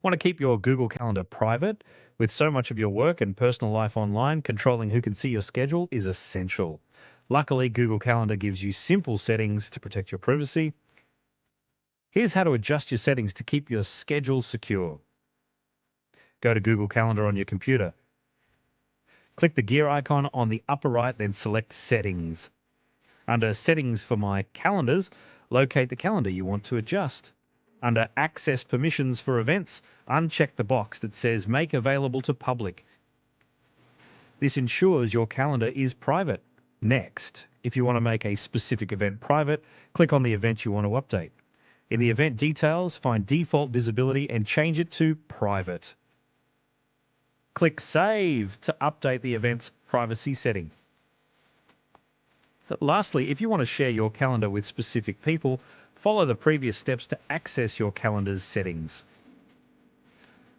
Want to keep your Google Calendar private? With so much of your work and personal life online, controlling who can see your schedule is essential. Luckily, Google Calendar gives you simple settings to protect your privacy. Here's how to adjust your settings to keep your schedule secure. Go to Google Calendar on your computer. Click the gear icon on the upper right, then select Settings. Under Settings for My Calendars, locate the calendar you want to adjust. Under Access Permissions for Events, uncheck the box that says Make Available to Public. This ensures your calendar is private. Next, if you want to make a specific event private, click on the event you want to update. In the event details, find Default Visibility and change it to Private. Click Save to update the event's privacy setting. Lastly, if you want to share your calendar with specific people, follow the previous steps to access your calendar's settings.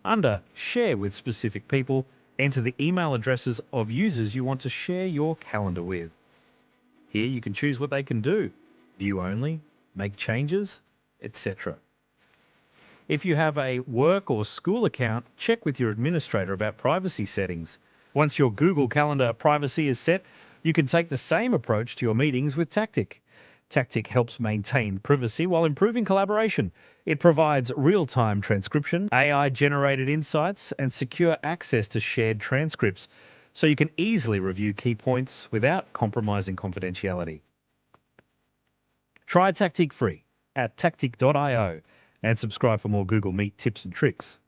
Under Share with Specific People, enter the email addresses of users you want to share your calendar with. Here you can choose what they can do: view only, make changes, etc. If you have a work or school account, check with your administrator about privacy settings. Once your Google Calendar privacy is set, you can take the same approach to your meetings with Tactiq. Tactiq helps maintain privacy while improving collaboration. It provides real-time transcription, AI-generated insights, and secure access to shared transcripts, so you can easily review key points without compromising confidentiality. Try Tactiq free at tactiq.io and subscribe for more Google Meet tips and tricks.